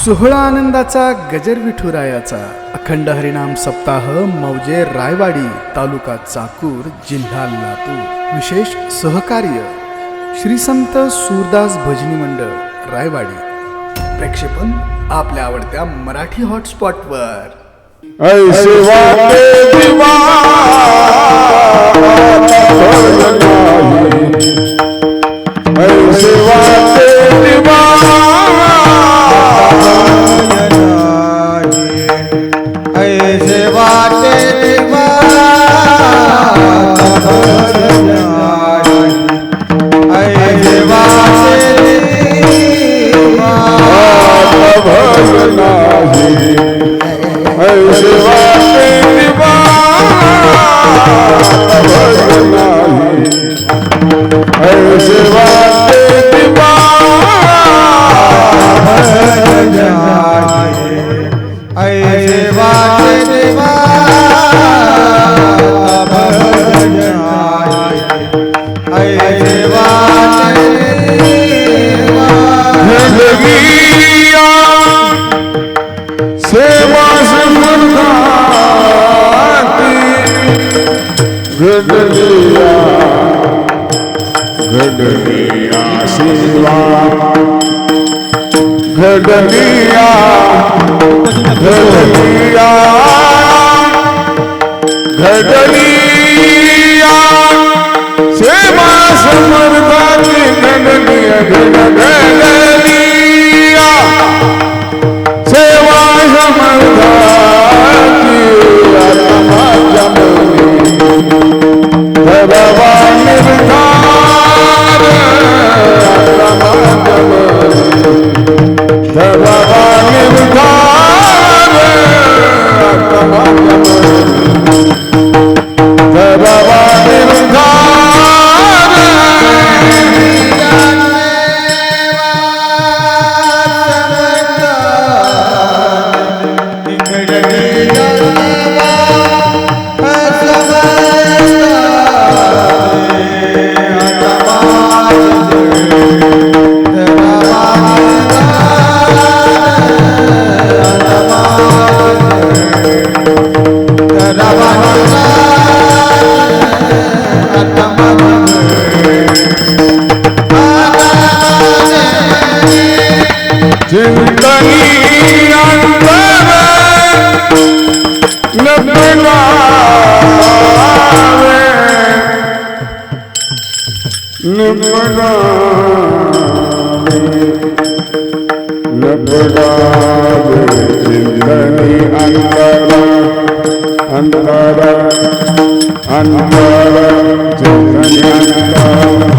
सोहळा आनंदाचा गजर विठुरायाचा अखंड हरिनाम सप्ताह मौजे रायवाडी तालुका चाकूर जिल्हा लातूर विशेष सहकार्य श्री संत सूरदास भजनी मंडळ रायवाडी प्रक्षेपण आपल्या आवडत्या मराठी हॉटस्पॉटवर ऐसे वाटे दिवा ऐसे वाटे दिवा ऐसे वाटे दिवा ऐसे वाटे दिवा ऐसे वाटे दिवा ऐसे वाटे दिवा ऐसे वाटे दिवा ऐसे वाटे जिंदगिया सेवा समर्पणाती घडलिया घडलिया सेवा घडलिया घडलिया घडलिया सेवा समर्पणाती घडलिया घडलिया सेवा समर्पणाती आत्माच्या धरवा निर्धार धरवा निर्धार धरवा जिंदगी अंतर न बनावे न बनावे न बनावे जिंदगी अंतर अंतर अंतर जिंदगी अंतर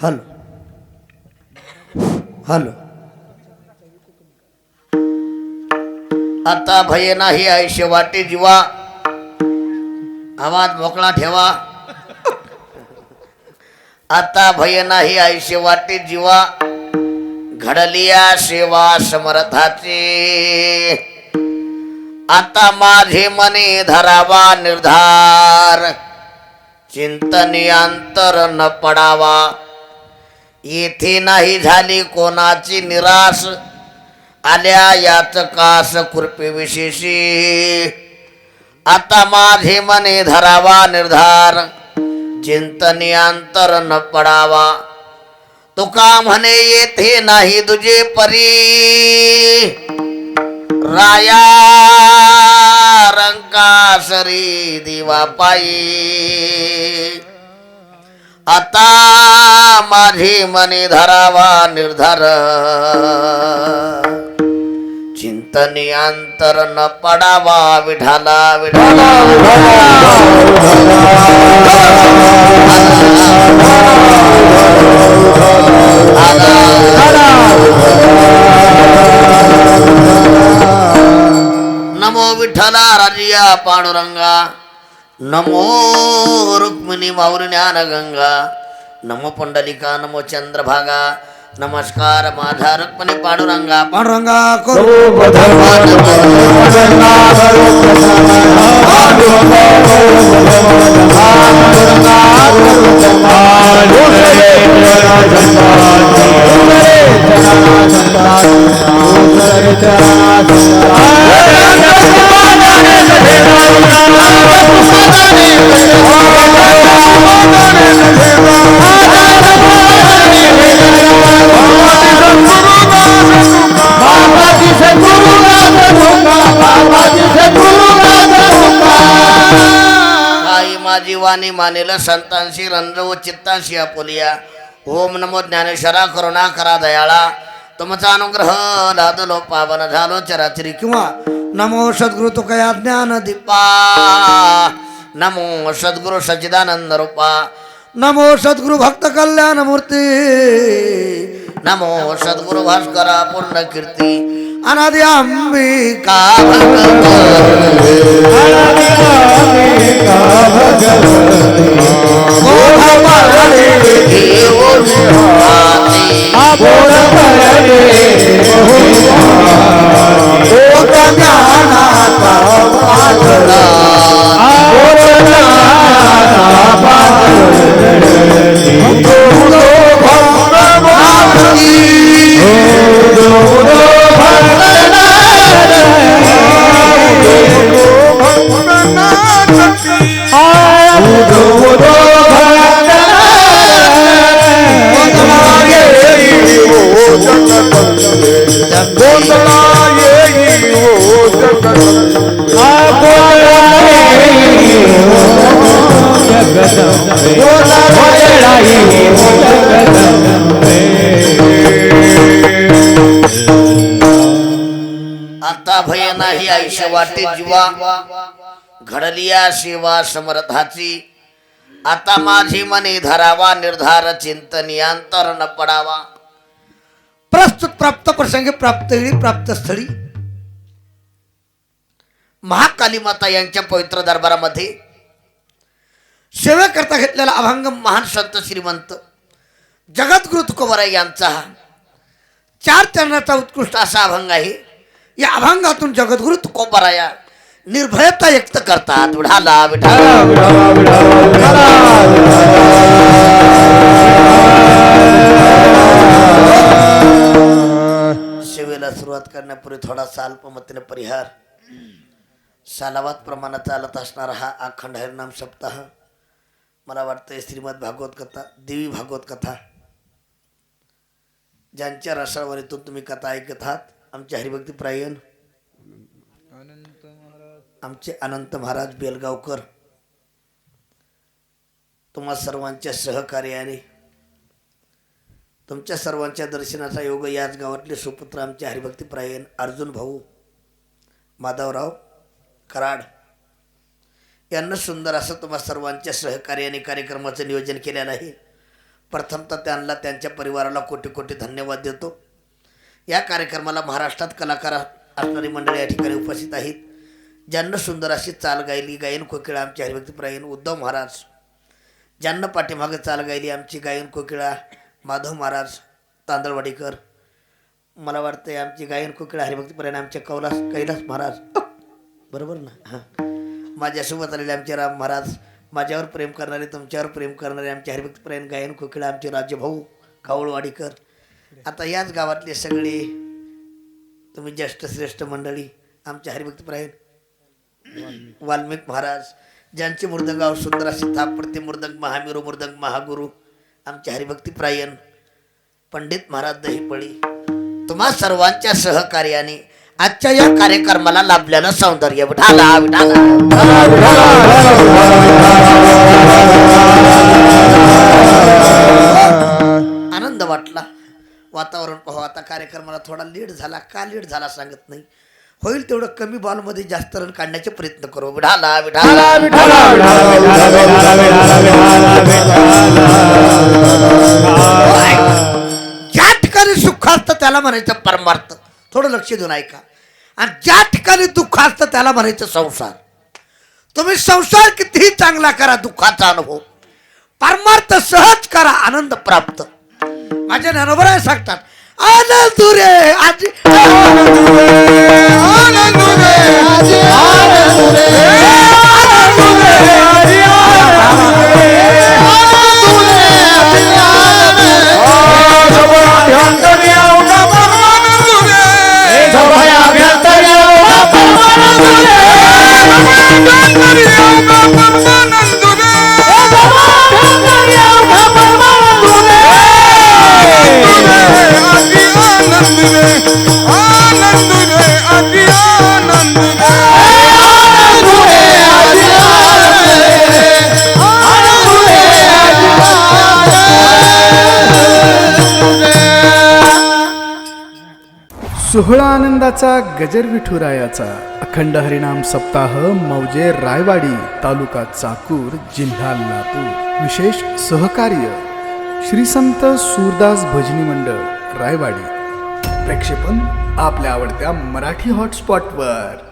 हॅलो हॅलो. आता भय नाही आयुष्य वाटे जीवा, आवाज मोकळा ठेवा. आता भय नाही आयुष्य वाटे जीवा, घडलिया सेवा समर्थाची. आता माझे मने धरावा निर्धार, चिंतनियांतर न पडावा. येथे नाही झाली कोणाची निराश, आल्या याच कास कृपे विशेषी. आता माझे मने धरावा निर्धार, चिंतनियांतर न पडावा. तुका म्हणे येथे नाही तुझे परी, राया रंकासरी दिवा पायी. आता माझे मने धरावा निर्धार, चिंतनियांतर न पडावा. विठाला विठाला नमो विठ्ठला राजिया पांडुरंगा, नमो रुक्मिणी माऊली ज्ञानगंगा, नमो पुंडलिका, नमो चंद्रभागा. नमस्कार माझा रुक्मिणी पांडुरंगा. पांडुरंगा करू माझी वाणी मानेल संतांशी रंजव चित्तांशी आपुलिया. ओम नमो ज्ञानेश्वरा करुणा करा दयाळा, तुमचा अनुग्रह लादलो पावन झालो चराचरी. किंवा नमो सद्गुरु तुकया ज्ञान दीपा, नमो सद्गुरु सच्चिदानंद रूपा, नमो सद्गुरु भक्त कल्याण मूर्ती, नमो सद्गुरु भास्करा पूर्ण कीर्ती. अनादि अंबिका भगवती गोंधळा येई हो जगदंबे आता भय नाही आयुष्य वाटे जीवा घडलिया सेवा समर्थाची आता माझी मनी धरावा निर्धार चिंतनी अंतर न पडावा. प्रस्तुत प्राप्त प्रसंगी प्राप्त वेळी प्राप्त स्थळी महाकाली माता यांच्या पवित्र दरबारामध्ये सेवेकरता घेतलेला अभंग महान संत श्रीमंत जगद्गुरु तुकोबराय यांचा हा 4 चरणाचा उत्कृष्ट असा अभंग आहे. या अभंगातून जगद्गुरु तुकोबराया निर्भयता व्यक्त करतात. विठाला विठाला सेवेला सुरुवात करण्यापूर्वी थोडासा अल्पमतीने परिहार. सालावात प्रमाणात चालत असणारा हा अखंड हरिनाम सप्ताह मला वाटतं श्रीमद भागवत कथा देवी भागवत कथा ज्यांच्या रसावरीतून तुम्ही कथा ऐकत आहात आमचे हरिभक्ती प्रायण आमचे अनंत महाराज बेलगावकर तुम्हा सर्वांच्या सहकार्याने तुमच्या सर्वांच्या दर्शनाचा योग याच गावातले सुपुत्र आमचे हरिभक्ती प्रायण अर्जुन भाऊ माधवराव कराड यांना सुंदर असं तुम्हा सर्वांच्या सहकार्याने कार्यक्रमाचं नियोजन केलेलं आहे. प्रथमतः त्यांना त्यांच्या परिवाराला कोटी कोटी धन्यवाद देतो. या कार्यक्रमाला महाराष्ट्रात कलाकार असणारी मंडळी या ठिकाणी उपस्थित आहेत. ज्यांना सुंदर अशी चाल गायली गायन कोकिळा आमचे हरिभक्ती प्रायण उद्धव महाराज, ज्यांना पाठीमागे चाल गायली आमची गायन कोकिळा माधव महाराज तांदळवाडीकर, मला वाटतं आमची गायन कोकिळा हरिभक्ती प्रायण आमचे कैलास महाराज बरोबर ना. हां, माझ्यासोबत आलेले आमचे राम महाराज, माझ्यावर प्रेम करणारे तुमच्यावर प्रेम करणारे आमचे हरिभक्ती प्रायण गायन कोकिळा आमचे राज्यभाऊ कावळवाडीकर. आता याच गावातले सगळे तुम्ही ज्येष्ठ श्रेष्ठ मंडळी आमचे हरिभक्ती प्रायण वाल्मिक महाराज, ज्यांचे मृदंगावर सुंदर असे थाप पडते मृदंग महामेरू मृदंग महागुरु आमचे हरिभक्ती प्रायण पंडित महाराज दहीपळी, तुम्हा सर्वांच्या सहकार्याने आजच्या या कार्यक्रमाला लाभल्यानं सौंदर्य विठाला विठाला. आनंद वाटला. वातावरण पाहू. आता कार्यक्रमाला थोडा लेट झाला. का लेट झाला सांगत नाही, होईल तेवढं कमी बॉलमध्ये जास्त रन काढण्याचे प्रयत्न करू. विठाला विठाला ज्या ठिकाणी सुख असतं त्याला म्हणायचं परमार्थ. थोडं लक्ष देऊन ऐका. आणि ज्या ठिकाणी दुःख असतं त्याला म्हणायचं संसार. तुम्ही संसार कितीही चांगला करा, दुःखाचा अनुभव परमार्थ सहज करा, आनंद प्राप्त. माझ्या ज्ञानोबराय सांगतात आनंद रे आजी आनंद रे आनंद रे आजी आनंद रे आनंद रे आजी आनंद रे आनंद रे आनंद रे जबया भ्यंतरी औना परमानंद रे जबया भ्यंतरी औना परमानंद रे भ्यंतरी औना परमानंद रे भ्यंतरी औना परमानंद रे आनंद रे आनंद रे आजी आनंद रे आनंद रे आजी आनंद रे आनंद रे सोहळा आनंदाचा गजर विठुरायाचा अखंड हरिनाम सप्ताह मौजे रायवाडी तालुका चाकूर जिल्हा लातूर. विशेष सहकार्य श्री संत सूरदास भजनी मंडळ रायवाडी. प्रक्षेपण आपल्या आवडत्या मराठी हॉटस्पॉटवर.